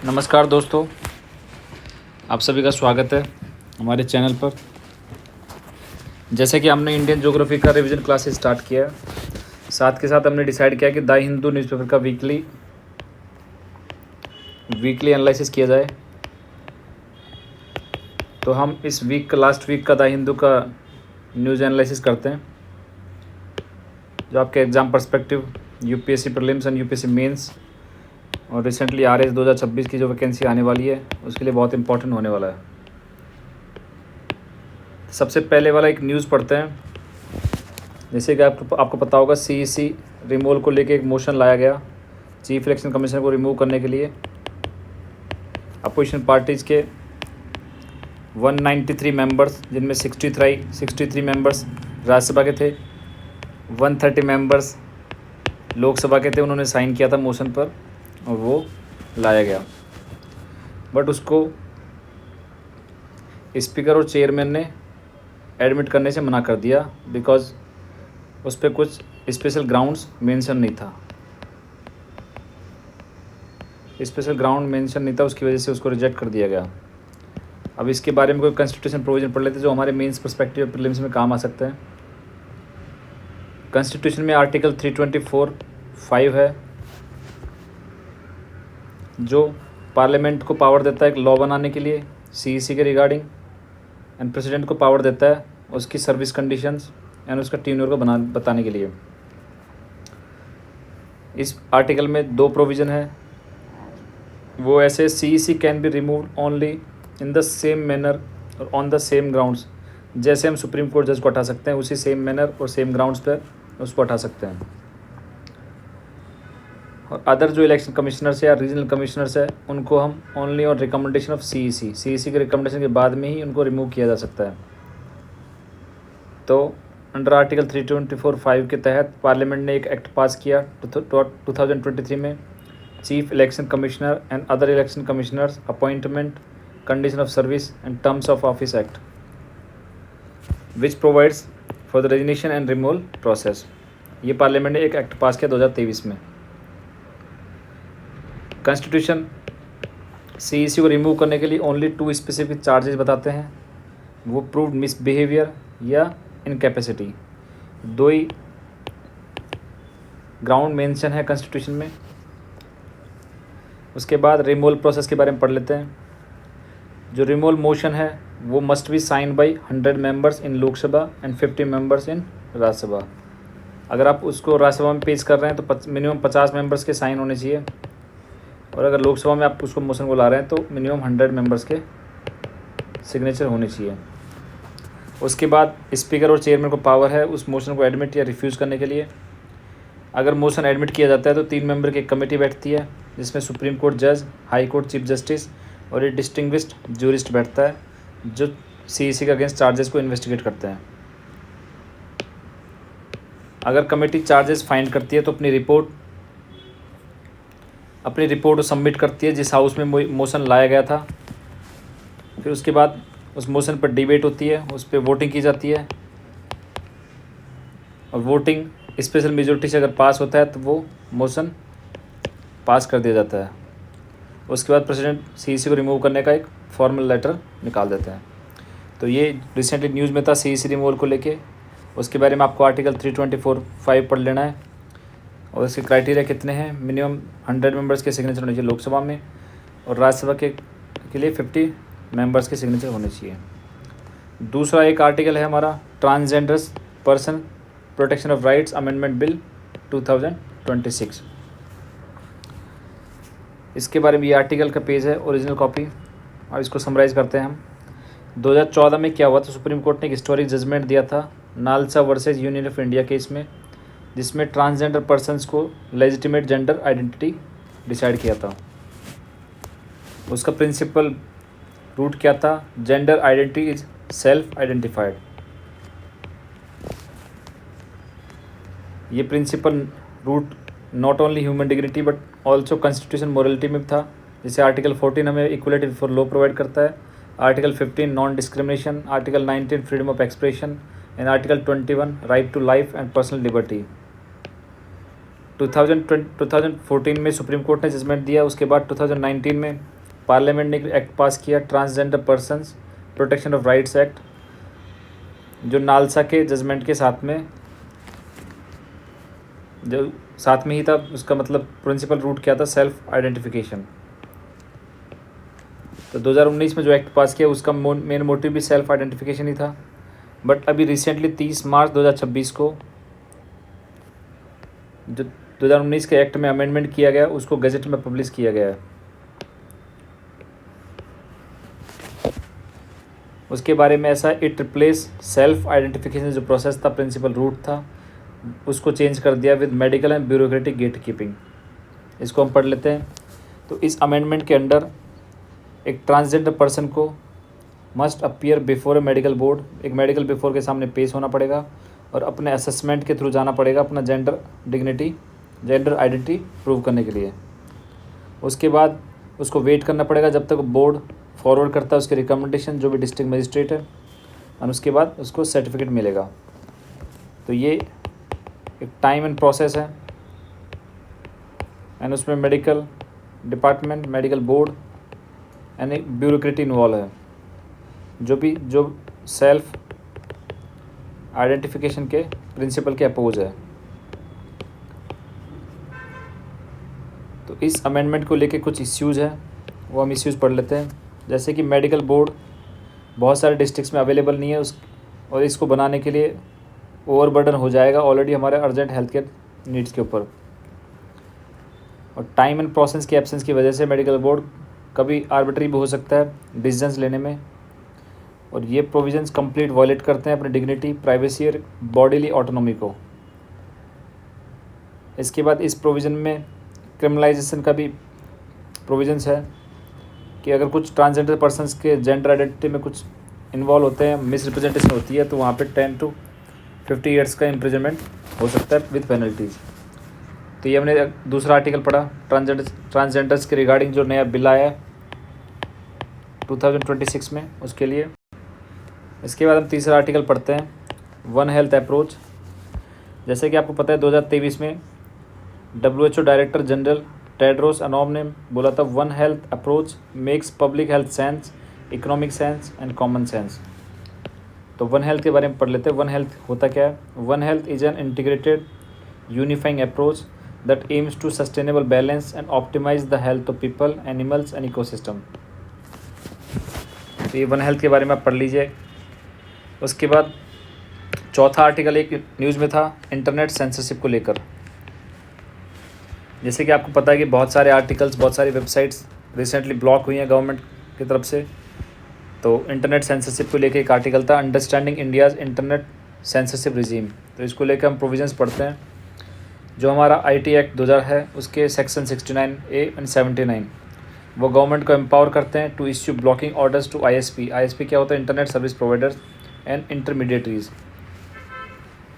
नमस्कार दोस्तों, आप सभी का स्वागत है हमारे चैनल पर। जैसे कि हमने इंडियन ज्योग्राफी का रिवीजन क्लासेस स्टार्ट किया, साथ के साथ हमने डिसाइड किया कि द हिंदू न्यूज़पेपर का वीकली एनालिसिस किया जाए। तो हम इस वीक का लास्ट वीक का द हिंदू का न्यूज़ एनालिसिस करते हैं, जो आपके exam perspective UPSC prelims and UPSC mains और रिसेंटली आरएस 2026 की जो वैकेंसी आने वाली है उसके लिए बहुत इंपॉर्टेंट होने वाला है। सबसे पहले वाला एक न्यूज़ पढ़ते हैं। जैसे कि आपको पता होगा, सीईसी रिमूवल को लेके एक मोशन लाया गया चीफ इलेक्शन कमिश्नर को रिमूव करने के लिए। अपोजिशन पार्टीज़ के 193 मेंबर्स, जिनमें 63 मेंबर्स राज्यसभा के थे, 130 मेंबर्स लोकसभा के थे, उन्होंने साइन किया था मोशन पर और वो लाया गया। बट उसको स्पीकर और चेयरमैन ने एडमिट करने से मना कर दिया, बिकॉज उस पर कुछ स्पेशल ग्राउंड्स मेंशन नहीं था। उसकी वजह से उसको रिजेक्ट कर दिया गया। अब इसके बारे में कोई कॉन्स्टिट्यूशन प्रोविजन पढ़ लेते जो हमारे मेंस पर्सपेक्टिव प्रीलिम्स में काम आ सकते हैं। कॉन्स्टिट्यूशन में आर्टिकल 324(5) है, जो पार्लियामेंट को पावर देता है एक लॉ बनाने के लिए सीईसी के रिगार्डिंग, एंड प्रेसिडेंट को पावर देता है उसकी सर्विस कंडीशंस एंड उसका टीन्योर को बताने के लिए। इस आर्टिकल में दो प्रोविज़न है। वो ऐसे, CEC can be removed only in the same manner और ऑन द सेम ग्राउंड्स। जैसे हम सुप्रीम कोर्ट जज को हटा सकते हैं, उसी सेम मैनर और सेम ग्राउंड्स पर उसको हटा सकते हैं। और अदर जो इलेक्शन कमिश्नर्स है या रीजनल कमिश्नर्स है, उनको हम only on recommendation of CEC के रिकमेंडेशन के बाद में ही उनको रिमूव किया जा सकता है। तो अंडर आर्टिकल 324(5) के तहत पार्लियामेंट ने एक एक्ट पास किया 2023 में, chief election commissioner and other election commissioners appointment, condition of service and terms of office act, which provides for the resignation and removal process. ये पार्लियामेंट ने एक एक्ट पास किया 2023 में। कॉन्स्टिट्यूशन सीईसी को रिमूव करने के लिए ओनली 2 स्पेसिफिक चार्जेस बताते हैं, वो प्रूव्ड मिसबिहेवियर या इनकैपेसिटी। 2 ही ग्राउंड मेंशन है कॉन्स्टिट्यूशन में। उसके बाद रिमूवल प्रोसेस के बारे में पढ़ लेते हैं। जो रिमूवल मोशन है वो must be sign by 100 members in Lok Sabha and 50 members in Rajya Sabha. अगर आप उसको राज्यसभा में पेश कर रहे हैं तो मिनिमम 50 मेंबर्स के साइन होने चाहिए, और अगर लोकसभा में आप उसको मोशन को ला रहे हैं तो मिनिमम 100 मेंबर्स के सिग्नेचर होने चाहिए। उसके बाद स्पीकर और चेयरमैन को पावर है उस मोशन को एडमिट या रिफ्यूज़ करने के लिए। अगर मोशन एडमिट किया जाता है तो 3 मेंबर की एक कमेटी बैठती है, जिसमें सुप्रीम कोर्ट जज, हाई कोर्ट चीफ जस्टिस और एक डिस्टिंग्विश्ड ज्यूरिस्ट बैठता है, जो सीईसी के अगेंस्ट चार्जेस को इन्वेस्टिगेट करते हैं। अगर कमेटी चार्जेस फाइंड करती है तो अपनी रिपोर्ट सबमिट करती है जिस हाउस में मोशन लाया गया था। फिर उसके बाद उस मोशन पर डिबेट होती है, उस पर वोटिंग की जाती है, और वोटिंग स्पेशल मेजोरिटी से अगर पास होता है तो वो मोशन पास कर दिया जाता है। उसके बाद प्रेसिडेंट सीईसी को रिमूव करने का एक फॉर्मल लेटर निकाल देता है। तो ये रिसेंटली न्यूज़ में था सीईसी रिमूवल को लेके। उसके बारे में आपको आर्टिकल 324(5) पढ़ लेना है, और इसके क्राइटेरिया कितने हैं। मिनिमम 100 मेंबर्स के सिग्नेचर होने चाहिए लोकसभा में, और राज्यसभा के लिए 50 मेंबर्स के सिग्नेचर होने चाहिए। दूसरा एक आर्टिकल है हमारा, transgenders person protection of rights amendment bill 2026। इसके बारे में ये आर्टिकल का पेज है, ओरिजिनल कॉपी, और इसको समराइज़ करते हैं हम। 2014 में क्या हुआ था, सुप्रीम कोर्ट ने एक हिस्टोरिक जजमेंट दिया था NALSA versus union of India case में, जिसमें ट्रांसजेंडर पर्सन्स को लेजिटिमेट जेंडर आइडेंटिटी डिसाइड किया था। उसका प्रिंसिपल रूट क्या था, gender identity is self identified. ये principal root not only human dignity but also constitution morality में था। जैसे आर्टिकल 14 हमें इक्वलिटी बिफोर लॉ प्रोवाइड करता है, article 15 non discrimination, article 19 freedom of expression, and article 21 right to life and personal liberty. 2014 में supreme court ने judgement दिया। उसके बाद 2019 में पार्लियामेंट ने एक एक्ट पास किया, transgender persons protection of rights act, जो नालसा के जजमेंट के साथ में ही था। उसका मतलब प्रिंसिपल रूट क्या था, सेल्फ आइडेंटिफिकेशन। तो 2019 में जो एक्ट पास किया उसका मेन मोटिव भी सेल्फ आइडेंटिफिकेशन ही था। बट अभी रिसेंटली 30 मार्च 2026 को जो 2019 के एक्ट में अमेंडमेंट किया गया, उसको गजट में पब्लिश किया गया है। उसके बारे में ऐसा, इट रिप्लेस सेल्फ आइडेंटिफिकेशन जो प्रोसेस था, प्रिंसिपल रूट था, उसको चेंज कर दिया with medical and bureaucratic gate keeping. इसको हम पढ़ लेते हैं। तो इस अमेंडमेंट के अंडर एक ट्रांसजेंडर पर्सन को must appear before A medical board, एक मेडिकल बिफोर के सामने पेश होना पड़ेगा और अपने असेसमेंट के थ्रू जाना पड़ेगा अपना जेंडर आइडेंटिटी प्रूव करने के लिए। उसके बाद उसको वेट करना पड़ेगा जब तक बोर्ड फॉरवर्ड करता है उसके रिकमेंडेशन, जो भी डिस्ट्रिक्ट मजिस्ट्रेट है, और उसके बाद उसको सर्टिफिकेट मिलेगा। तो ये एक टाइम एंड प्रोसेस है, एंड उसमें medical department, medical board and एक ब्यूरोक्रेटी इन्वॉल्व है, जो सेल्फ आइडेंटिफिकेशन के प्रिंसिपल के अपोज है। तो इस अमेंडमेंट को लेके कुछ इश्यूज़ हैं, वो हम इश्यूज़ पढ़ लेते हैं। जैसे कि मेडिकल बोर्ड बहुत सारे डिस्ट्रिक्ट्स में अवेलेबल नहीं है और इसको बनाने के लिए ओवरबर्डन हो जाएगा ऑलरेडी हमारे अर्जेंट हेल्थ केयर नीड्स के ऊपर। और टाइम एंड प्रोसेस की एब्सेंस की वजह से मेडिकल बोर्ड कभी आर्बिट्री भी हो सकता है डिसीजंस लेने में, और ये प्रोविजंस कंप्लीट वायलेट करते हैं अपनी डिग्निटी, प्राइवेसी और बॉडीली ऑटोनॉमी को। इसके बाद इस प्रोविज़न में क्रिमिनलाइजेशन का भी प्रोविजंस है कि अगर कुछ ट्रांसजेंडर पर्सनस के जेंडर आइडेंटिटी में कुछ इन्वॉल्व होते हैं, मिसरिप्रेजेंटेशन होती है, तो वहाँ पे 10 to 50 ईयर्स का इम्प्रिजनमेंट हो सकता है विद पेनल्टीज़। तो ये हमने दूसरा आर्टिकल पढ़ा ट्रांसजेंडर्स के रिगार्डिंग, जो नया बिल आया है 2026 में, उसके लिए। इसके बाद हम तीसरा आर्टिकल पढ़ते हैं, वन हेल्थ अप्रोच। जैसे कि आपको पता है 2023 में WHO डायरेक्टर जनरल टेड्रोस अनोम ने बोला था, one health approach makes public health sense, economic sense and common sense. तो वन हेल्थ के बारे में पढ़ लेते हैं। वन हेल्थ होता क्या है? One health is an integrated unifying approach that aims to sustainable balance and optimise the health of people, animals and ecosystem. तो ये वन हेल्थ के बारे में आप पढ़ लीजिए। उसके बाद चौथा आर्टिकल एक न्यूज़ में था इंटरनेट सेंसरशिप को लेकर। जैसे कि आपको पता है कि बहुत सारे आर्टिकल्स, बहुत सारी वेबसाइट्स रिसेंटली ब्लॉक हुई हैं गवर्नमेंट की तरफ से। तो इंटरनेट सेंसरशिप को लेकर एक आर्टिकल था, understanding India's internet censorship regime. तो इसको लेकर हम प्रोविजंस पढ़ते हैं। जो हमारा IT एक्ट 2000 है, उसके सेक्शन 69A एंड 79 वो गवर्नमेंट को एम्पावर करते हैं to issue blocking orders to ISP क्या होता है? Internet service providers and intermediaries.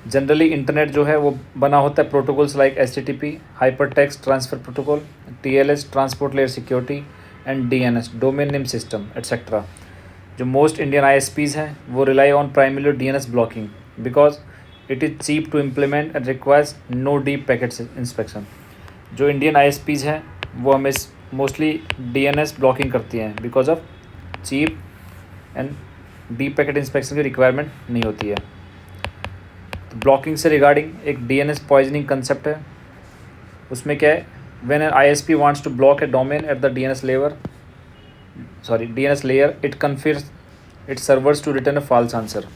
Generally internet जो है वो बना होता है protocols like HTTP, hyper text transfer protocol, TLS transport layer security and DNS domain name system etcetera. जो मोस्ट इंडियन ISPs हैं वो rely on primary DNS blocking because it is cheap to implement and requires no deep packet inspection. जो Indian ISPs हैं वो हमें mostly DNS blocking करती हैं because of cheap and deep packet inspection की requirement नहीं होती है। तो ब्लॉकिंग से रिगार्डिंग एक DNS पॉइजनिंग कंसेप्ट है। उसमें क्या है? When an ISP wants to block a domain at the DNS layer it configs its servers to return a false answer.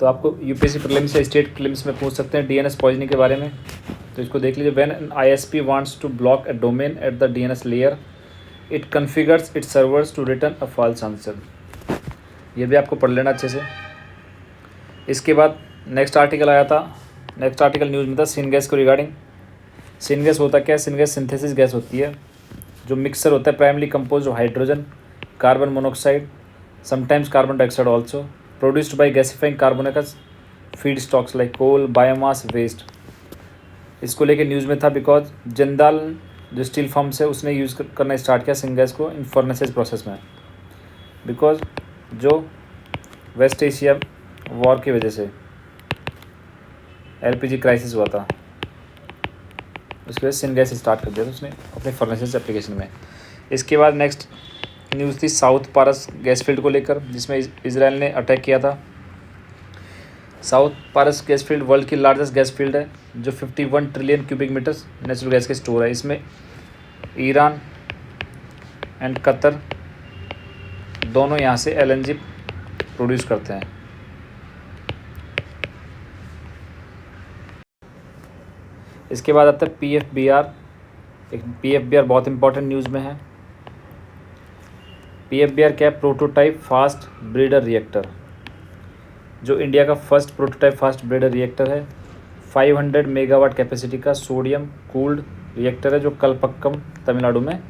तो आपको UPSC प्रीलिम्स या स्टेट प्रीलिम्स में पूछ सकते हैं DNS पॉइजनिंग के बारे में। तो इसको देख लीजिए, when an ISP wants to block a domain at the DNS layer it configures it servers to return a false answer. ये भी आपको पढ़ लेना अच्छे से। इसके बाद नेक्स्ट आर्टिकल आया था, नेक्स्ट आर्टिकल न्यूज़ में था सिनगैस को रिगार्डिंग। सिनगैस होता क्या है? सिनगैस सिंथेसिस गैस होती है जो मिक्सर होता है primary compose of hydrogen, carbon monoxide, sometimes carbon dioxide also, produced by gasifying carbonaceous feed stocks like coal, biomass, waste. इसको लेके न्यूज़ में था बिकॉज जिंदाल जो स्टील फर्म्स है उसने यूज़ करना स्टार्ट किया सिनगैस को इन फर्नेसेस प्रोसेस में, बिकॉज जो वेस्ट एशिया वॉर की वजह से LPG क्राइसिस हुआ था। उसके बाद सिनगैस स्टार्ट कर दिया था उसने अपने फर्नेसेस एप्लीकेशन में। इसके बाद नेक्स्ट न्यूज़ थी साउथ पारस गैस फील्ड को लेकर, जिसमें इजराइल ने अटैक किया था। South Pars gas field world की लार्जेस्ट गैस फील्ड है जो 51 trillion cubic metres natural gas के स्टोर है। इसमें ईरान एंड कतर दोनों यहाँ से LNG प्रोड्यूस करते हैं। इसके बाद आता है PFBR। एक PFBR बहुत इंपॉर्टेंट न्यूज़ में है। PFBR क्या है? प्रोटोटाइप फास्ट ब्रीडर रिएक्टर, जो इंडिया का first prototype fast breeder reactor है। 500 मेगावाट कैपेसिटी का सोडियम कूल्ड रिएक्टर है जो कलपक्कम तमिलनाडु में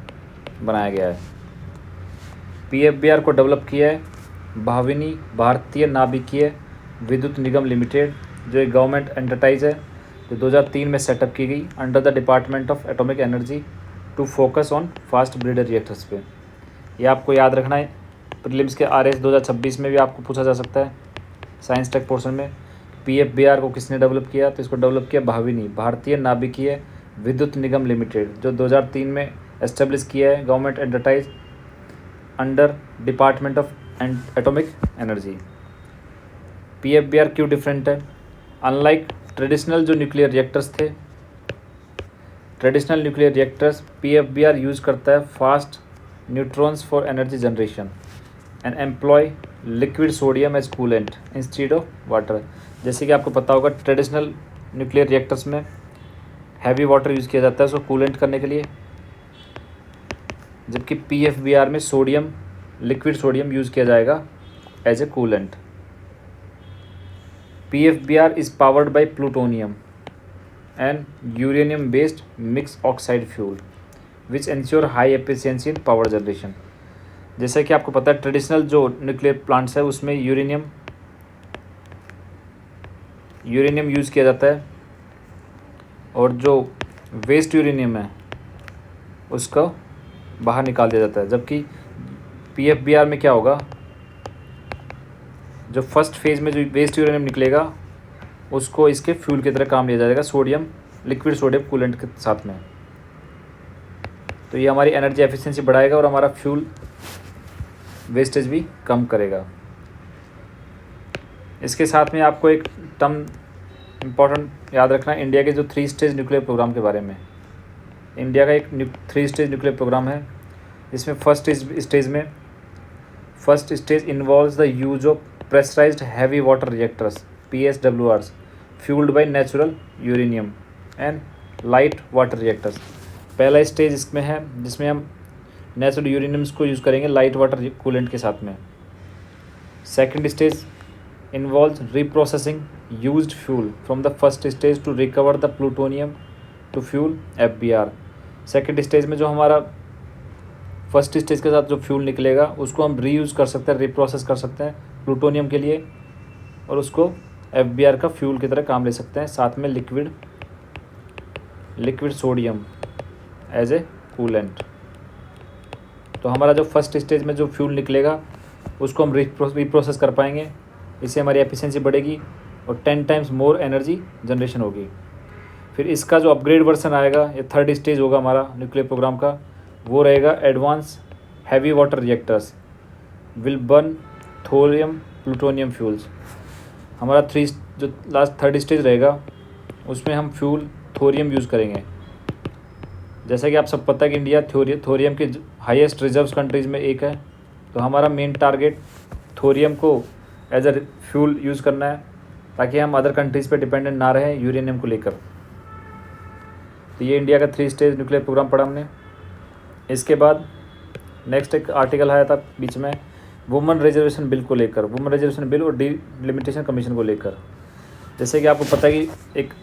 बनाया गया है। PFBR को डेवलप किया है भाविनी भारतीय नाभिकीय विद्युत निगम लिमिटेड, जो एक गवर्नमेंट एंटरप्राइज है जो 2003 में सेटअप की गई under the department of atomic energy to focus on fast breeder reactors पे। ये आपको याद रखना है, प्रीलिम्स के RS 2026 में भी आपको पूछा जा सकता है साइंस टेक पोर्शन में। PFBR को किसने डेवलप किया? तो इसको डेवलप किया भाविनी भारतीय नाभिकीय विद्युत निगम लिमिटेड, जो 2003 में एस्टेब्लिश किया है government enterprise under department of atomic energy. PFBR क्यों डिफरेंट है? अनलाइक ट्रेडिशनल जो न्यूक्लियर रिएक्टर्स थे, traditional nuclear reactors, PFBR use करता है fast neutrons for energy generation and employ liquid sodium as coolant instead of water. जैसे कि आपको पता होगा ट्रेडिशनल न्यूक्लियर रिएक्टर्स में हैवी वाटर यूज़ किया जाता है उसको कूलेंट करने के लिए, जबकि PFBR में सोडियम लिक्विड सोडियम यूज़ किया जाएगा as a coolant. PFBR is powered by plutonium and uranium based mix oxide fuel which ensure high efficiency in power generation. जैसे कि आपको पता है ट्रेडिशनल जो न्यूक्लियर प्लांट्स है उसमें यूरेनियम यूज़ किया जाता है और जो वेस्ट यूरेनियम है उसको बाहर निकाल दिया जाता है, जबकि PFBR में क्या होगा, जो फर्स्ट फेज़ में जो वेस्ट यूरेनियम निकलेगा उसको इसके फ्यूल की तरह काम लिया जाएगा सोडियम लिक्विड सोडियम कूलेंट के साथ में। तो ये हमारी एनर्जी एफिशिएंसी बढ़ाएगा और हमारा फ्यूल वेस्टेज भी कम करेगा। इसके साथ में आपको एक टर्म इम्पॉर्टेंट याद रखना है इंडिया के जो 3 स्टेज न्यूक्लियर प्रोग्राम के बारे में। इंडिया का एक 3 स्टेज न्यूक्लियर प्रोग्राम है, जिसमें first stage involves the use of pressurised heavy water reactors PSWRs fuelled by natural uranium and light water reactors. पहला स्टेज इसमें है जिसमें हम नेचुरल यूरेनियम्स को यूज़ करेंगे लाइट वाटर कूलेंट के साथ में। Second stage involves reprocessing used fuel from the first stage to recover the plutonium to fuel FBR। Second stage में जो हमारा फर्स्ट स्टेज के साथ जो फ्यूल निकलेगा उसको हम रीयूज़ कर सकते हैं, रिप्रोसेस कर सकते हैं प्लूटोनियम के लिए और उसको FBR का फ्यूल की तरह काम ले सकते हैं, साथ में liquid sodium as a coolant. तो हमारा जो फर्स्ट स्टेज में जो फ्यूल निकलेगा उसको हम रिप्रोसेस कर पाएंगे, इससे हमारी एफिशिएंसी बढ़ेगी और 10 टाइम्स मोर एनर्जी जनरेशन होगी। फिर इसका जो अपग्रेड वर्जन आएगा, ये थर्ड स्टेज होगा हमारा न्यूक्लियर प्रोग्राम का, वो रहेगा advance heavy water reactors will burn thorium plutonium fuels. हमारा जो लास्ट थर्ड स्टेज रहेगा उसमें हम फ्यूल थोरियम यूज़ करेंगे। जैसा कि आप सब पता है कि इंडिया थोरियम के हाईएस्ट रिजर्व्स कंट्रीज़ में एक है, तो हमारा मेन टारगेट थोरियम को एज ए फ्यूल यूज़ करना है ताकि हम अदर कंट्रीज़ पे डिपेंडेंट ना रहें यूरेनियम को लेकर। तो ये इंडिया का 3 स्टेज न्यूक्लियर प्रोग्राम पढ़ा हमने। इसके बाद नेक्स्ट एक आर्टिकल आया था बीच में वुमेन रिजर्वेशन बिल को लेकर, वुमेन रिजर्वेशन बिल और डिलिमिटेशन कमीशन को लेकर। जैसे कि आपको पता है कि एक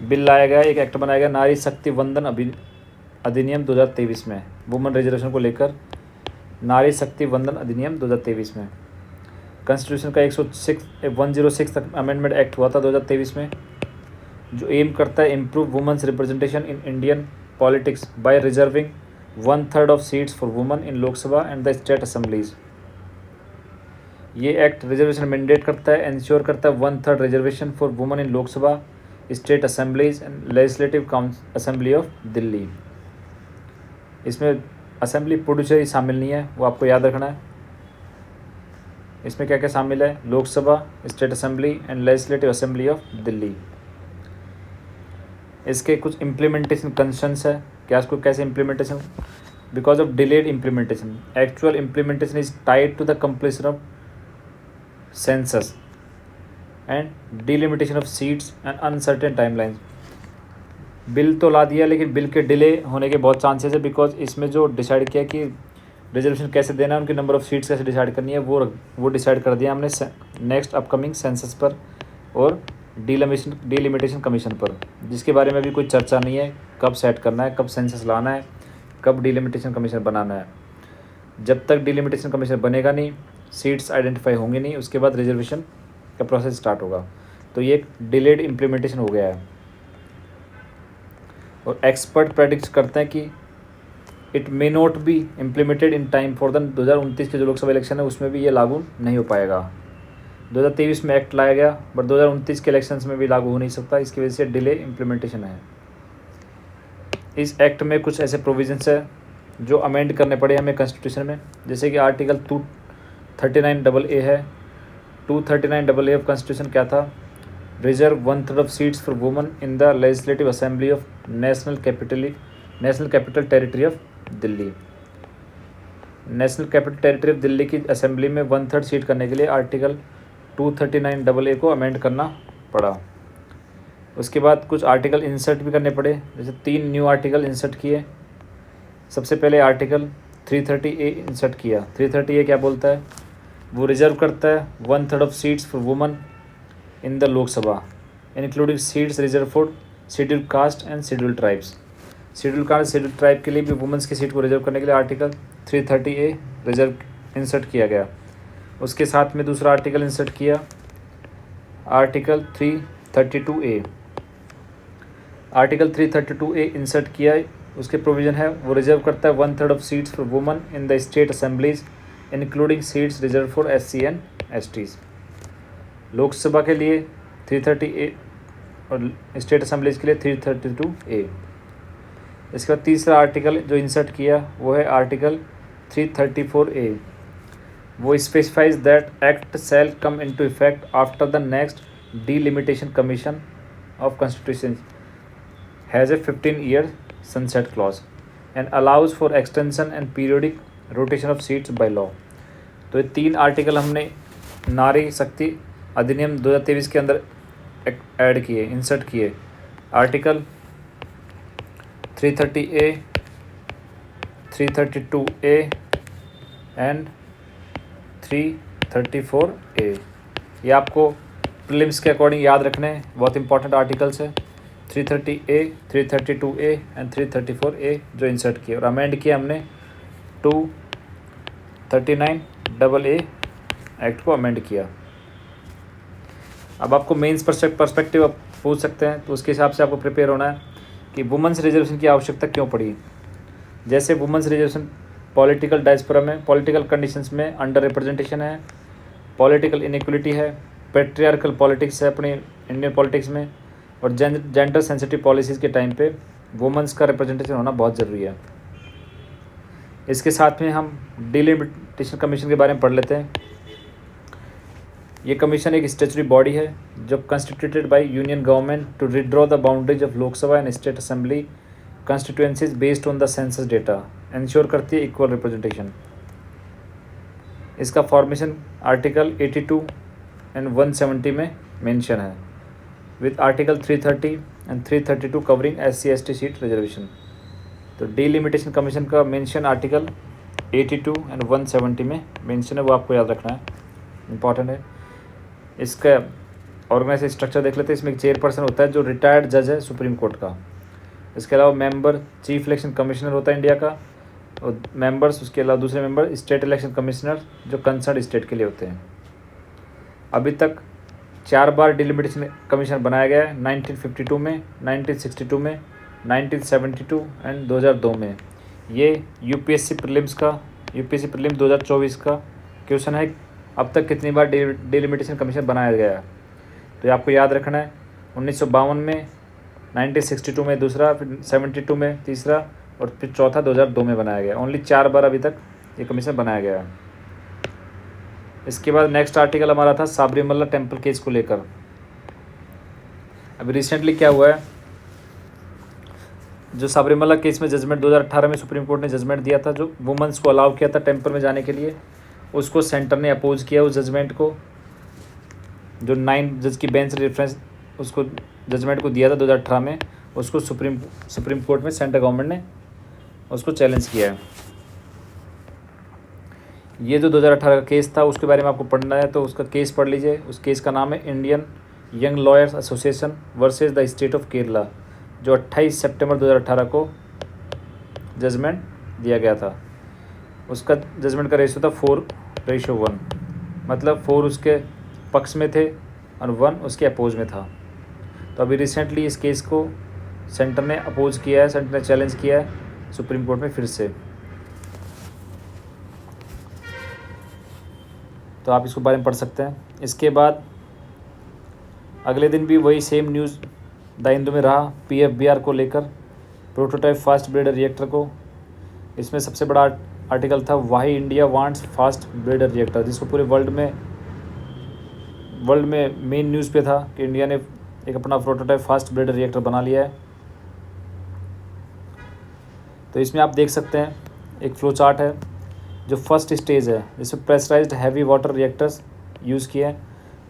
बिल लाया गया, एक एक्ट बनाया गया नारी शक्ति वंदन अधिनियम 2023 में, वुमेन रिजर्वेशन को लेकर नारी शक्ति वंदन अधिनियम 2023 में। कॉन्स्टिट्यूशन का 106 अमेंडमेंट एक्ट हुआ था 2023 में, जो एम करता है improve women's representation in Indian politics by reserving 1/3 of seats for women in Lok Sabha and the state assemblies. ये एक्ट रिजर्वेशन मैंडेट करता है, इंश्योर करता है 1/3 reservation for women in Lok Sabha state assemblies and legislative assembly of Delhi. इसमें assembly Puducherry शामिल नहीं है, वो आपको याद रखना है। इसमें क्या क्या शामिल है? Lok Sabha, state assembly and legislative assembly of Delhi. इसके कुछ इम्प्लीमेंटेशन कंसर्न्स है। क्या इसको कैसे implementation? Because of delayed implementation, actual implementation is tied to the completion of census and delimitation of seats and uncertain timelines. Bill तो ला दिया लेकिन बिल के डिले होने के बहुत चांसेस है, बिकॉज इसमें जो डिसाइड किया कि रिजर्वेशन कैसे देना है, उनकी नंबर ऑफ़ सीट्स कैसे डिसाइड करनी है, वो डिसाइड कर दिया हमने नेक्स्ट अपकमिंग सेंसस पर और डिलिमिटेशन कमीशन पर, जिसके बारे में भी कोई चर्चा नहीं है कब सेट करना है, कब सेंसस लाना है, कब डिलिमिटेशन कमीशन बनाना है। जब तक डिलिमिटेशन कमीशन बनेगा नहीं, सीट्स आइडेंटिफाई होंगी नहीं, उसके बाद रिजर्वेशन का प्रोसेस स्टार्ट होगा। तो ये एक डिलेड इम्प्लीमेंटेशन हो गया है। और एक्सपर्ट प्रेडिक्ट करते हैं कि it may not be implemented in time for the 2029 के जो लोकसभा इलेक्शन है उसमें भी ये लागू नहीं हो पाएगा। 2023 में एक्ट लाया गया, बट 2029 के इलेक्शंस में भी लागू हो नहीं सकता, इसकी वजह से डिले इम्प्लीमेंटेशन है। इस एक्ट में कुछ ऐसे प्रोविजंस है जो अमेंड करने पड़े हमें कॉन्स्टिट्यूशन में, जैसे कि आर्टिकल 239AA है। 239AA ऑफ कॉन्स्टिट्यूशन क्या था? Reserve 1/3 of seats for women in the legislative assembly of national capital territory of Delhi. National capital territory of Delhi की असेंबली में 1/3 सीट करने के लिए आर्टिकल 239AA को अमेंड करना पड़ा। उसके बाद कुछ आर्टिकल इंसर्ट भी करने पड़े, जैसे 3 न्यू आर्टिकल इंसर्ट किए। सबसे पहले आर्टिकल 330A इंसर्ट किया। 330A क्या बोलता है? वो रिजर्व करता है 1/3 of seats for women in the Lok Sabha including seats reserve for scheduled caste and scheduled tribes. Schedule caste schedule tribe के लिए भी वुमेंस की सीट को रिजर्व करने के लिए आर्टिकल 330A रिजर्व इंसर्ट किया गया। उसके साथ में दूसरा आर्टिकल इंसर्ट किया, article 332A। Article 332A insert किया, उसके प्रोविज़न है वो रिजर्व करता है 1/3 of seats for women in the state assemblies including seats reserve for SC and STs। Lok Sabha के लिए 330A और स्टेट असेंबलीज के लिए 332A। इसके बाद तीसरा आर्टिकल जो इंसर्ट किया वो है आर्टिकल 334A। वो specifies that act shall come into effect after the next delimitation commission of constitution has a 15-year sunset clause and allows for extension and periodic rotation of seats by law. तो ये 3 article हमने नारी शक्ति अधिनियम 2023 के अंदर add किए, insert किए। Article 330A, 332A and 334A। ये आपको प्रीलिम्स के अकॉर्डिंग याद रखने बहुत इंपॉर्टेंट आर्टिकल्स है। 330A, 332A एंड 334A जो इंसर्ट किए और अमेंड किया हमने 239AA एक्ट को अमेंड किया। अब आपको मेंस पर्सपेक्टिव आप पूछ सकते हैं, तो उसके हिसाब से आपको प्रिपेयर होना है कि वुमेंस रिजर्वेशन की आवश्यकता क्यों पड़ी। जैसे वुमेंस रिजर्वेशन पॉलिटिकल डायस्पोरा में, पॉलिटिकल कंडीशंस में अंडर रिप्रेजेंटेशन है, पॉलिटिकल इनइक्वलिटी है, पेट्रियार्कल पॉलिटिक्स है अपनी इंडियन पॉलिटिक्स में, और जेंडर सेंसिटिव पॉलिसीज़ के टाइम पे वुमेंस का रिप्रेजेंटेशन होना बहुत ज़रूरी है। इसके साथ में हम डिलिमिटेशन कमीशन के बारे में पढ़ लेते हैं। ये कमीशन एक स्टेचुरी बॉडी है जो constituted by union government to redraw the boundaries of Lok Sabha and state assembly constituencies based on the census data, ensure करती है इक्वल रिप्रेजेंटेशन। इसका फॉर्मेशन आर्टिकल 82 एंड 170 में मेंशन है, with article 330 and 332 covering SC ST seat reservation. तो delimitation commission का mention article 82 and 170 में mention है, वो आपको याद रखना है, इंपॉर्टेंट है। इसका ऑर्गेनाइजेशन स्ट्रक्चर देख लेते हैं। इसमें एक चेयरपर्सन होता है जो रिटायर्ड जज है सुप्रीम कोर्ट का। इसके अलावा मेंबर चीफ इलेक्शन कमिश्नर होता है इंडिया का, और मेंबर्स उसके अलावा दूसरे मेंबर स्टेट इलेक्शन कमिश्नर जो कंसर्न स्टेट के लिए होते हैं। अभी तक 4 बार डिलिमिटेशन कमीशन बनाया गया है, 1952 में, 1962 में, 1972 एंड 2002 में। ये यूपीएससी प्रीलिम्स 2024 का क्वेश्चन है, अब तक कितनी बार डिलिमिटेशन कमीशन बनाया गया है। तो ये आपको याद रखना है 1952 में, 1962 में दूसरा, फिर 72 में तीसरा, और फिर चौथा 2002 में बनाया गया। ओनली 4 बार अभी तक ये कमीशन बनाया गया है। इसके बाद नेक्स्ट आर्टिकल हमारा था साबरीमला टेम्पल केस को लेकर। अभी रिसेंटली क्या हुआ है, जो साबरीमला केस में जजमेंट 2018 में सुप्रीम कोर्ट ने जजमेंट दिया था, जो वुमेंस को अलाउ किया था टेम्पल में जाने के लिए, उसको सेंटर ने अपोज किया उस जजमेंट को। जो 9 जज की बेंच रेफरेंस उसको जजमेंट को दिया था 2018 में, उसको सुप्रीम कोर्ट में सेंट्रल गवर्नमेंट ने उसको चैलेंज किया है। ये जो 2018 का केस था उसके बारे में आपको पढ़ना है तो उसका केस पढ़ लीजिए। उस केस का नाम है Indian young lawyers association versus the state of Kerala, जो 28 सितंबर 2018 को जजमेंट दिया गया था। उसका जजमेंट का रेशो था 4:1, मतलब 4 उसके पक्ष में थे और 1 उसके अपोज में था। तो अभी रिसेंटली इस केस को सेंटर ने अपोज किया है, सेंटर ने चैलेंज किया है सुप्रीम कोर्ट में फिर से। तो आप इसको बारे में पढ़ सकते हैं। इसके बाद अगले दिन भी वही सेम न्यूज़ द हिंदू में रहा PFBR को लेकर, प्रोटोटाइप फास्ट ब्रेडर रिएक्टर को। इसमें सबसे बड़ा आर्टिकल था why India wants fast bladder reactor, जिसको पूरे वर्ल्ड में मेन न्यूज़ पे था कि इंडिया ने एक अपना प्रोटोटाइप फास्ट ब्रेडर रिएक्टर बना लिया है। तो इसमें आप देख सकते हैं एक फ्लो चार्ट है। जो फर्स्ट स्टेज है जिसमें pressurised heavy water reactors use किए हैं,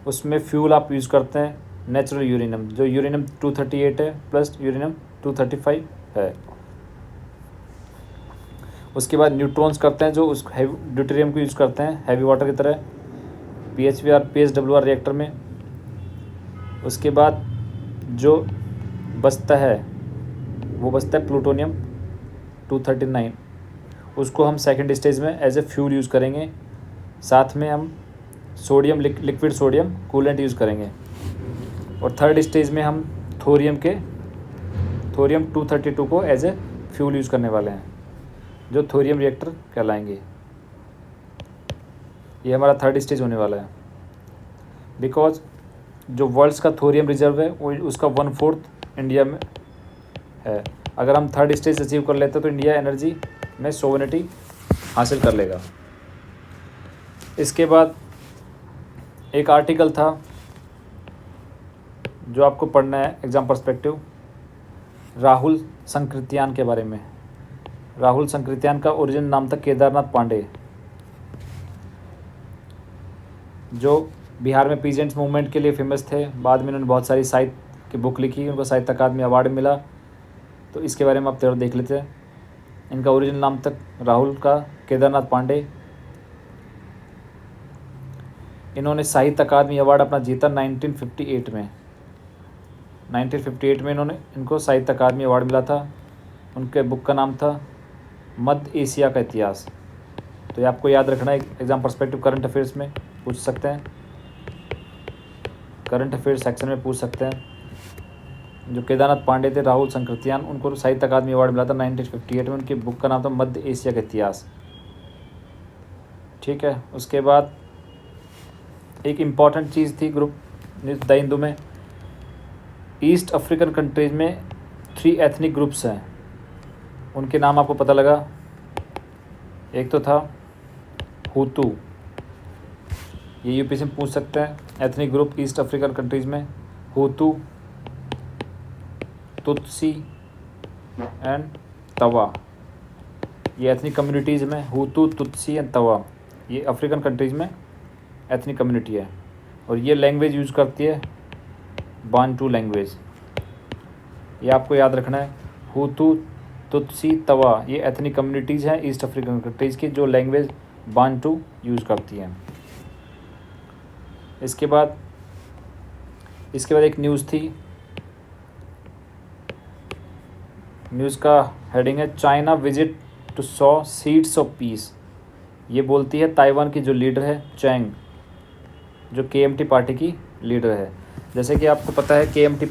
उसमें फ्यूल आप यूज़ करते हैं नेचुरल यूरेनियम, जो यूरेनियम 238 है प्लस यूरेनियम 235 है। उसके बाद न्यूट्रॉन्स करते हैं जो उस ड्यूटेरियम को यूज़ करते हैं हैवी वाटर की तरह PSWR रिएक्टर में। उसके बाद जो बचता है वो बचता है प्लूटोनियम 239, उसको हम सेकंड स्टेज में एज ए फ्यूल यूज़ करेंगे। साथ में हम sodium liquid sodium coolant use करेंगे। और थर्ड स्टेज में हम थोरियम 232 को एज ए फ्यूल यूज़ करने वाले हैं, जो थोरियम रिएक्टर कहलाएंगे। ये हमारा थर्ड स्टेज होने वाला है, बिकॉज जो वर्ल्ड्स का थोरियम रिजर्व है वो उसका 1/4 इंडिया में है। अगर हम थर्ड स्टेज अचीव कर लेते तो इंडिया एनर्जी में सोवरेनिटी हासिल कर लेगा। इसके बाद एक आर्टिकल था जो आपको पढ़ना है एग्ज़ाम पर्सपेक्टिव, राहुल संकृत्यान के बारे में। राहुल संकृत्यान का ओरिजिन नाम था केदारनाथ पांडे, जो बिहार में पीजेंट्स मूवमेंट के लिए फेमस थे। बाद में उन्होंने बहुत सारी साहित्य की बुक लिखी, उनको साहित्य अकादमी अवार्ड मिला। तो इसके बारे में आप थोड़ा देख लेते हैं। इनका ओरिजिनल नाम था राहुल का केदारनाथ पांडे। इन्होंने साहित्य अकादमी अवार्ड अपना जीता 1958 में। 1958 में इनको साहित्य अकादमी अवार्ड मिला था। उनके बुक का नाम था मध्य एशिया का इतिहास। तो ये आपको याद रखना है, एग्जाम पर्सपेक्टिव करंट अफेयर्स में पूछ सकते हैं, करंट अफेयर्स सेक्शन में पूछ सकते हैं। जो केदारनाथ पांडे थे राहुल संकृत्यान, उनको साहित्य अकादमी अवार्ड मिला था 1958 में। उनकी बुक का नाम था मध्य एशिया का इतिहास। ठीक है। उसके बाद एक इम्पॉर्टेंट चीज़ थी ग्रुप न्यूज़ द हिंदू में, ईस्ट अफ्रीकन कंट्रीज़ में 3 एथनिक ग्रुप्स हैं, उनके नाम आपको पता लगा। एक तो था हुतू, ये यूपी से पूछ सकते हैं। Ethnic group east African countries में हुतू, तुत्सी एंड तवा। ये एथनिक कम्युनिटीज़ में हुतू, तुत्सी एंड तवा, ये अफ्रीकन कंट्रीज़ में एथनिक कम्युनिटी है। और ये लैंग्वेज यूज़ करती है बांटू लैंग्वेज। ये आपको याद रखना है। हुतू, तुत्सी, तवा, ये एथनिक कम्युनिटीज़ हैं ईस्ट अफ्रीकन कंट्रीज़ की, जो लैंग्वेज बांटू यूज़ करती हैं। इसके बाद एक न्यूज़ थी, न्यूज़ का हेडिंग है China visit to sow seeds of peace. ये बोलती है ताइवान की जो लीडर है चैंग, जो KMT पार्टी की लीडर है। जैसे कि आपको पता है KMT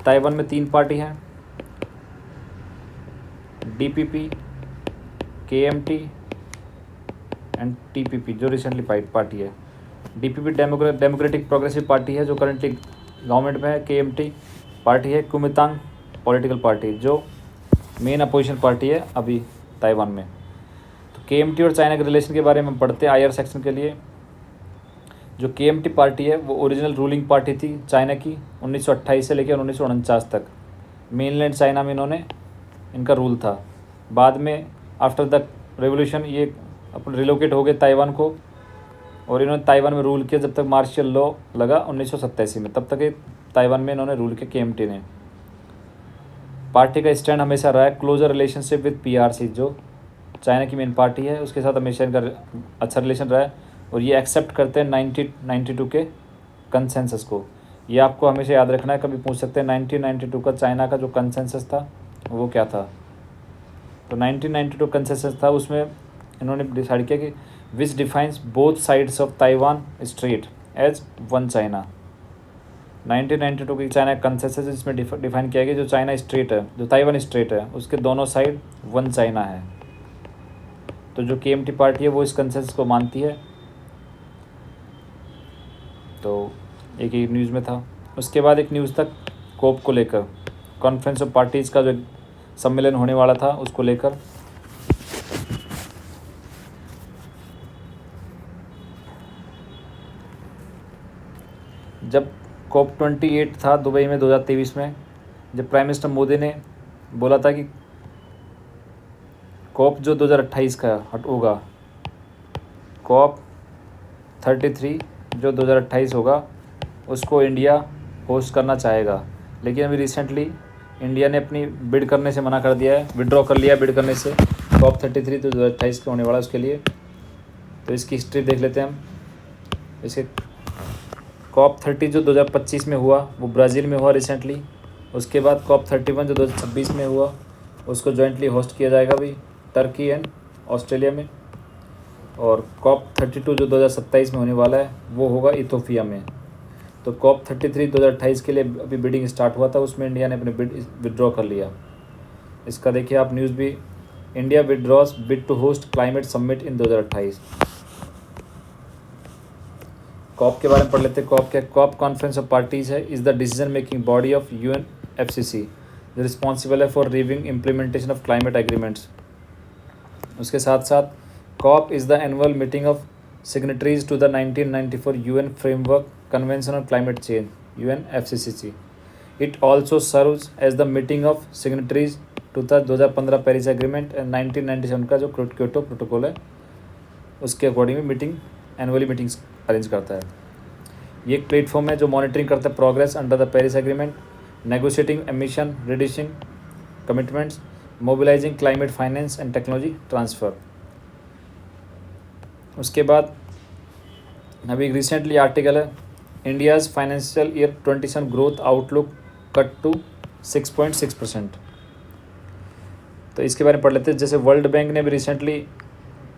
ताइवान में 3 पार्टी हैं, DPP, KMT एंड TPP, जो रिसेंटली पार्टी है। DPP डेमोक्रेटिक प्रोग्रेसिव पार्टी है, जो करंटली गवर्नमेंट में है, KMT पार्टी है, कुमितांग पॉलिटिकल पार्टी जो मेन अपोजिशन पार्टी है अभी ताइवान में। तो KMT और चाइना के रिलेशन के बारे में पढ़ते हैं IR सेक्शन के लिए। जो KMT पार्टी है वो ओरिजिनल रूलिंग पार्टी थी चाइना की 1928 से लेकर 1949 तक। मेनलैंड चाइना में इनका रूल था। बाद में आफ्टर द रेवोल्यूशन ये अपन रिलोकेट हो गए ताइवान को, और इन्होंने ताइवान में रूल किया जब तक मार्शल लॉ लगा 1987 में, तब तक ये ताइवान में इन्होंने रूल किया KMT ने। पार्टी का स्टैंड हमेशा रहा है क्लोजर रिलेशनशिप विद PRC, जो चाइना की मेन पार्टी है उसके साथ हमेशा इनका अच्छा रिलेशन रहा है, और ये एक्सेप्ट करते हैं 1992 के कंसेंसस को। ये आपको हमेशा याद रखना है, कभी पूछ सकते हैं 1992 का चाइना का जो कंसेंसस था वो क्या था। तो 1992 कंसेंसस था, उसमें इन्होंने डिसाइड किया कि which defines both sides of Taiwan strait as one China. 1992 की चाइना कंसेंसस इसमें डिफाइन किया गया जो चाइना स्ट्रेट है, जो ताइवान स्ट्रेट है उसके दोनों साइड वन चाइना है। तो जो KMT पार्टी है वो इस कंसेंसस को मानती है। तो एक ही न्यूज़ में था। उसके बाद एक न्यूज़ तक कोप को लेकर, कॉन्फ्रेंस ऑफ पार्टीज़ का जो सम्मेलन होने वाला था उसको लेकर। जब COP28 था दुबई में 2023 में, जब प्राइम मिनिस्टर मोदी ने बोला था कि COP जो 2028 का होगा, COP33 जो 2028 होगा उसको इंडिया होस्ट करना चाहेगा, लेकिन अभी रिसेंटली इंडिया ने अपनी बिड करने से मना कर दिया है, विड्रॉ कर लिया बिड करने से। COP33 तो 2028 का होने वाला है उसके लिए। तो इसकी हिस्ट्री देख लेते हैं हम। इसके COP30 जो 2025 में हुआ वो ब्राज़ील में हुआ रिसेंटली। उसके बाद COP31 जो 2026 में हुआ उसको जॉइंटली होस्ट किया जाएगा अभी टर्की एंड ऑस्ट्रेलिया में। और COP32 जो 2027 में होने वाला है वो होगा इथोपिया में। तो COP33 2028 के लिए अभी बिडिंग स्टार्ट हुआ था, उसमें इंडिया ने अपने बिड विड्रॉ कर लिया। इसका देखिए आप न्यूज़ भी, India withdraws bid to host climate summit in 2028। COP के बारे में पढ़ लेते हैं। COP क्या? COP कॉन्फ्रेंस ऑफ पार्टीज़ है, is the decision making body of UNFCCC जो रिस्पॉन्सिबल है for reviewing implementation of climate agreements. उसके साथ साथ COP is the annual meeting of signatories to the 1994 UN Framework Convention on Climate Change UNFCCC. It also serves as the meeting of signatories to the 2015 Paris agreement and 1997 का जो Kyoto protocol है उसके according meeting annually meetings arrange करता है। ये एक platform है जो मॉनिटरिंग करता है progress under the Paris agreement, negotiating emission reducing commitments, mobilising climate finance and technology transfer. उसके बाद अभी रिसेंटली आर्टिकल है, India's financial year 27 growth outlook cut to 6.6%। तो इसके बारे में पढ़ लेते हैं। जैसे वर्ल्ड बैंक ने भी रिसेंटली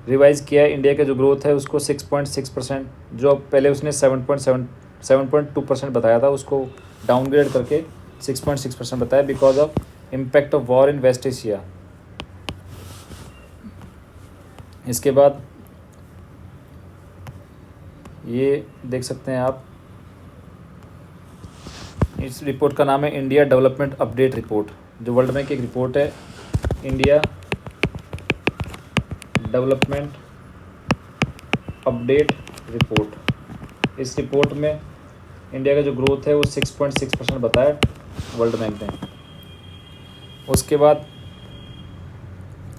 रिवाइज़ किया है इंडिया का जो ग्रोथ है उसको 6.6%, जो पहले उसने 7.2% बताया था उसको डाउनग्रेड करके 6.6% बताया because of impact of war in west Asia. इसके बाद ये देख सकते हैं आप, इस रिपोर्ट का नाम है इंडिया डेवलपमेंट अपडेट रिपोर्ट, जो वर्ल्ड बैंक की एक रिपोर्ट है, इंडिया डेवलपमेंट अपडेट रिपोर्ट। इस रिपोर्ट में इंडिया का जो ग्रोथ है वो 6.6% बताया वर्ल्ड बैंक ने। उसके बाद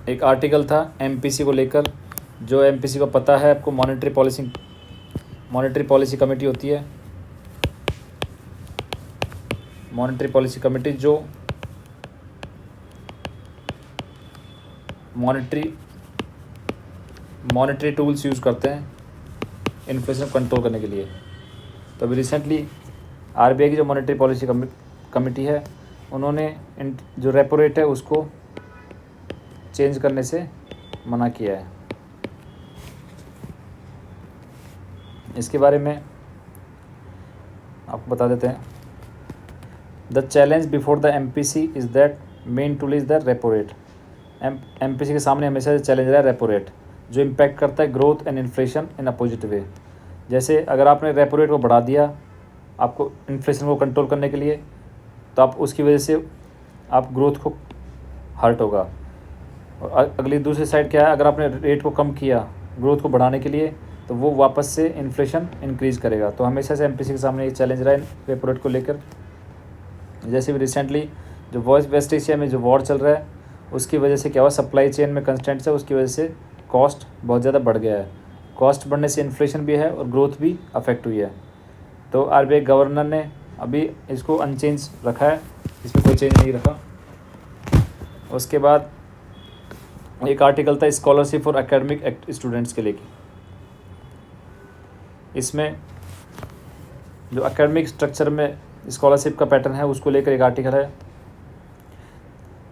एक आर्टिकल था MPC को लेकर, जो MPC को पता है आपको, मॉनेटरी पॉलिसी कमेटी होती है। मॉनेटरी पॉलिसी कमेटी जो मॉनेटरी टूल्स यूज़ करते हैं इन्फ्लेशन कंट्रोल करने के लिए। तो अभी रिसेंटली RBI की जो मॉनेटरी पॉलिसी कमेटी है उन्होंने जो रेपो रेट है उसको चेंज करने से मना किया है। इसके बारे में आपको बता देते हैं। The challenge before the MPC is that main tool is the repo rate. MPC के सामने हमेशा चैलेंज रहा है रेपो रेट, जो इम्पैक्ट करता है growth and inflation in a positive way. जैसे अगर आपने रेपो रेट को बढ़ा दिया आपको इन्फ्लेशन को कंट्रोल करने के लिए, तो आप उसकी वजह से आप ग्रोथ को हर्ट होगा। और अगली दूसरी साइड क्या है, अगर आपने रेट को कम किया ग्रोथ को बढ़ाने के लिए, तो वो वापस से इन्फ्लेशन इंक्रीज़ करेगा। तो हमेशा से एमपीसी के सामने ये चैलेंज रहा है रेपो रेट को लेकर। जैसे भी रिसेंटली जो वेस्ट एशिया में जो वॉर चल रहा है, उसकी वजह से क्या हुआ, सप्लाई चेन में कंस्टेंट्स है, उसकी वजह से कॉस्ट बहुत ज़्यादा बढ़ गया है। कॉस्ट बढ़ने से इन्फ्लेशन भी है और ग्रोथ भी अफेक्ट हुई है। तो आरबीआई गवर्नर ने अभी इसको अनचेंज रखा है, इसमें कोई चेंज नहीं रखा। उसके बाद एक आर्टिकल था स्कॉलरशिप फॉर एकेडमिक स्टूडेंट्स के लिए। इसमें जो एकेडमिक स्ट्रक्चर में स्कॉलरशिप का पैटर्न है उसको लेकर एक आर्टिकल है।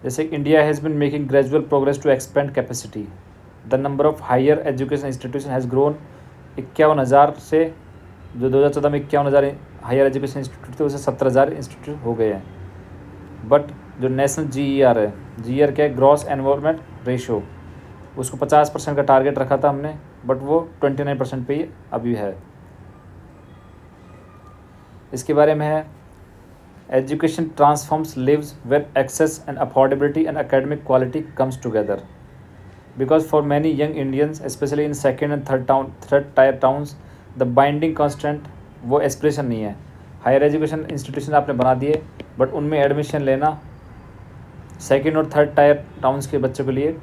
जैसे India has been making gradual progress to expand capacity, the number of higher education institution has grown 51,000 से, जो 2014 में 51,000 हायर एजुकेशन इंस्टीट्यूट थे, उसे 17,000 इंस्टीट्यूट हो गए हैं। बट जो नेशनल GER है, GER क्या है, ग्रॉस एनरोलमेंट रेशो, उसको 50% का टारगेट रखा था हमने, बट वो 29% पे ही अभी है। इसके बारे में है, education transforms lives where access and affordability and academic quality comes together, because for many young Indians especially in second and third tier towns the binding constant वो एस्पिरेशन नहीं है। हायर एजुकेशन इंस्टीट्यूशन आपने बना दिए, but उनमें admission लेना second और third tier towns के बच्चों के लिए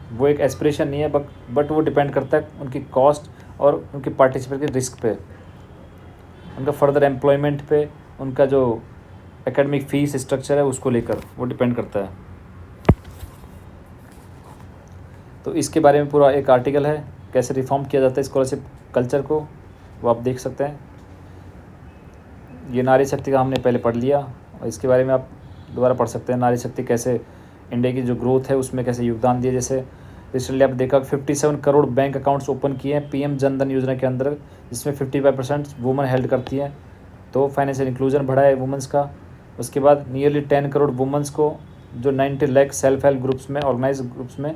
वो एक एस्पिरेशन नहीं है, बट वो डिपेंड करता है उनकी कॉस्ट और उनकी पार्टिसिपेट के रिस्क पे, उनका फर्दर एम्प्लॉयमेंट पे, उनका जो एकेडमिक फ़ीस स्ट्रक्चर है उसको लेकर वो डिपेंड करता है। तो इसके बारे में पूरा एक आर्टिकल है, कैसे रिफॉर्म किया जाता है स्कॉलरशिप कल्चर को, वो आप देख सकते हैं। ये नारी शक्ति का हमने पहले पढ़ लिया, और इसके बारे में आप दोबारा पढ़ सकते हैं। नारी शक्ति कैसे इंडिया की जो ग्रोथ है उसमें कैसे योगदान दिया। जैसे रिसेंटली आप देखा 57 करोड़ बैंक अकाउंट्स ओपन किए हैं PM जन धन योजना के अंदर, जिसमें 55% वुमेन हेल्ड करती हैं, तो फाइनेंशियल इंक्लूजन बढ़ा है वुमेंस का। उसके बाद नियरली 10 करोड़ वुमेंस को, जो 90 लाख सेल्फ हेल्प ग्रुप्स में, ऑर्गेनाइज ग्रुप्स में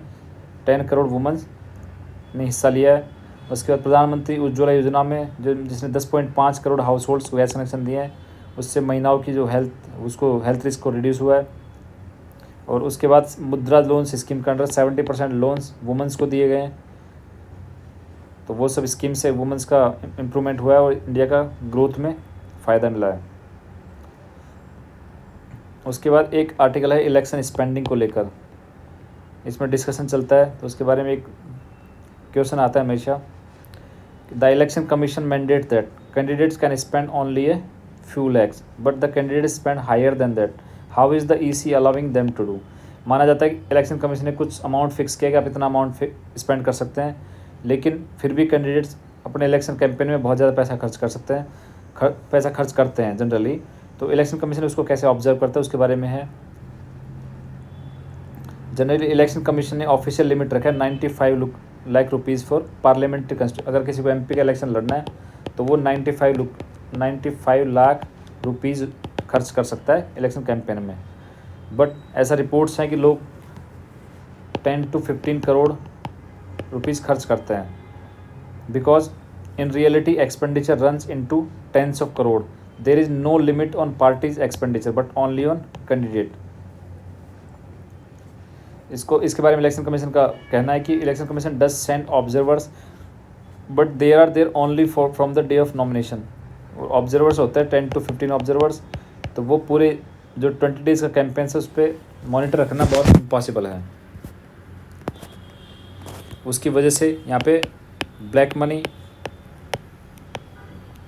10 करोड़ वुमेंस ने हिस्सा लिया है। उसके बाद प्रधानमंत्री उज्ज्वला योजना में जिसने 10.5 करोड़ हाउस होल्ड्स को गैस कनेक्शन दिए हैं, उससे महिलाओं की जो हेल्थ रिस्क को रिड्यूस हुआ है। और उसके बाद मुद्रा लोन्स स्कीम के अंडर 70% लोन्स वुमेंस को दिए गए हैं, तो वो सब स्कीम से वुमेंस का इम्प्रूवमेंट हुआ है और इंडिया का ग्रोथ में फ़ायदा मिला है। उसके बाद एक आर्टिकल है इलेक्शन स्पेंडिंग को लेकर, इसमें डिस्कशन चलता है, तो उसके बारे में एक क्वेश्चन आता है हमेशा। The election commission mandate that candidates can spend only a few lakhs but the candidates spend higher than that, how is the EC allowing them to do. माना जाता है कि इलेक्शन कमीशन ने कुछ अमाउंट फिक्स किया कि आप इतना अमाउंट स्पेंड कर सकते हैं, लेकिन फिर भी कैंडिडेट्स अपने इलेक्शन कैंपेन में बहुत ज़्यादा पैसा खर्च कर सकते हैं, पैसा खर्च करते हैं जनरली। तो इलेक्शन कमीशन उसको कैसे ऑब्जर्व करता है उसके बारे में है। जनरली इलेक्शन कमीशन ने ऑफिशियल लिमिट रखा है 95 lakh rupees for parliamentary constitution. अगर किसी को MP का इलेक्शन लड़ना है तो वो 95 लाख रुपीज़ खर्च कर सकता है इलेक्शन कैंपेन में। बट ऐसा रिपोर्ट्स हैं कि लोग 10 to 15 करोड़ रुपीज़ खर्च करते हैं, because in reality expenditure runs into tens of crore. There is no limit on parties expenditure but only on candidate. इसके बारे में इलेक्शन कमीशन का कहना है कि election commission does send observers but they are there only from the day of nomination. Observers होते हैं 10 to 15 observers, तो वो पूरे जो 20 डेज़ का कैंपेन है उस पर मॉनिटर रखना बहुत इम्पॉसिबल है। उसकी वजह से यहाँ पे ब्लैक मनी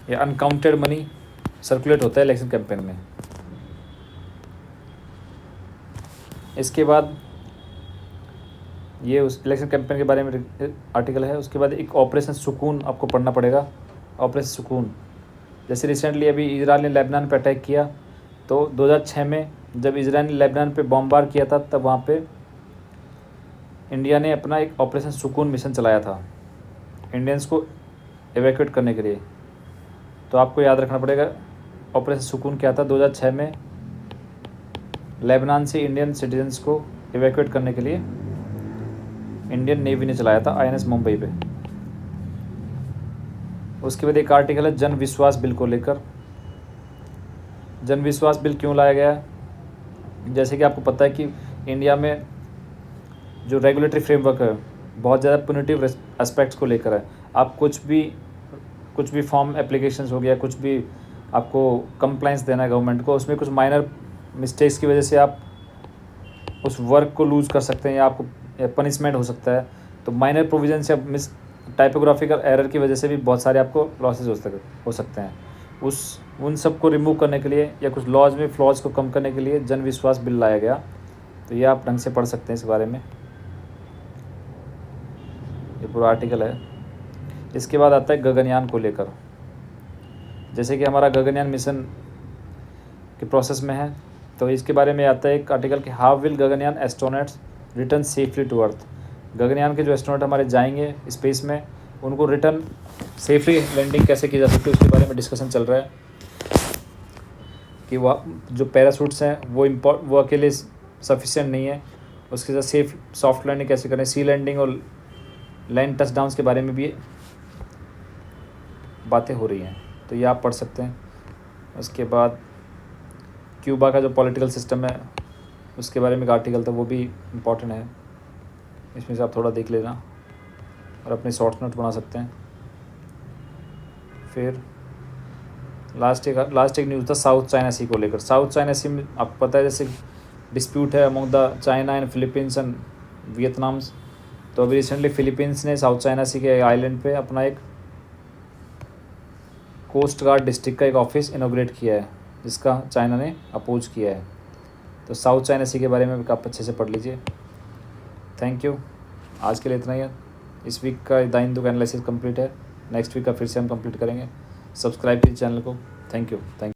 या अनकाउंटेड मनी सर्कुलेट होता है इलेक्शन कैंपेन में। इसके बाद ये उस इलेक्शन कैंपेन के बारे में आर्टिकल है। उसके बाद एक ऑपरेशन सुकून आपको पढ़ना पड़ेगा। ऑपरेशन सुकून, जैसे रिसेंटली अभी इजराइल ने लेबनान पे अटैक किया, तो 2006 में जब इजराइल ने लेबनान पे बॉम्बार किया था, तब वहाँ पे इंडिया ने अपना एक ऑपरेशन सुकून मिशन चलाया था इंडियंस को एवैक्यूएट करने के लिए। तो आपको याद रखना पड़ेगा ऑपरेशन सुकून क्या था। 2006 में लेबनान से इंडियन सिटीजन्स को एवैक्यूएट करने के लिए इंडियन नेवी ने चलाया था INS मुंबई पे। उसके बाद एक आर्टिकल है जन विश्वास बिल को लेकर। जन विश्वास बिल क्यों लाया गया है? जैसे कि आपको पता है कि इंडिया में जो रेगुलेटरी फ्रेमवर्क है बहुत ज़्यादा पुनिटिव एस्पेक्ट्स को लेकर है। आप कुछ भी फॉर्म एप्लीकेशंस हो गया, कुछ भी आपको कंप्लाइंस देना है गवर्नमेंट को, उसमें कुछ माइनर मिस्टेक्स की वजह से आप उस वर्क को लूज़ कर सकते हैं या आपको पनिशमेंट हो सकता है। तो माइनर प्रोविजन से मिस टाइपोग्राफिकल एरर की वजह से भी बहुत सारे आपको लॉसेज हो सकते हैं। उन सब को रिमूव करने के लिए या कुछ लॉज में फ्लॉज को कम करने के लिए जन विश्वास बिल लाया गया। तो ये आप ढंग से पढ़ सकते हैं इस बारे में, ये पूरा आर्टिकल है। इसके बाद आता है गगनयान को लेकर। जैसे कि हमारा गगनयान मिशन के प्रोसेस में है, तो इसके बारे में आता है एक आर्टिकल कि how will Gaganyaan astronauts return safely to earth. Gaganyaan के जो एस्ट्रोनॉट हमारे जाएंगे स्पेस में, उनको रिटर्न सेफली लैंडिंग कैसे की जा सकती है उसके बारे में डिस्कशन चल रहा है कि वह जो पैराशूट्स हैं वो अकेले सफिशिएंट नहीं है, उसके साथ सेफ सॉफ्ट लैंडिंग कैसे करें, सी लैंडिंग और लैंड टच डाउन्स के बारे में भी बातें हो रही हैं। तो ये आप पढ़ सकते हैं। उसके बाद क्यूबा का जो पॉलिटिकल सिस्टम है उसके बारे में एक आर्टिकल था, वो भी इम्पॉर्टेंट है, इसमें से आप थोड़ा देख लेना और अपने शॉर्ट नोट बना सकते हैं। फिर लास्ट एक न्यूज़ था साउथ चाइना सी को लेकर। साउथ चाइना सी में आपको पता है जैसे डिस्प्यूट है among the China and Philippines and Vietnams. तो अभी रिसेंटली फिलीपींस ने साउथ चाइना सी के आइलैंड पे अपना एक कोस्ट गार्ड डिस्ट्रिक्ट का एक ऑफिस इनोग्रेट किया है, जिसका चाइना ने अपोज किया है। तो साउथ चाइना सी के बारे में भी आप अच्छे से पढ़ लीजिए। थैंक यू, आज के लिए इतना ही है। इस वीक का द हिंदू का एनालिसिस कंप्लीट है, नेक्स्ट वीक का फिर से हम कंप्लीट करेंगे। सब्सक्राइब कीजिए चैनल को। Thank you.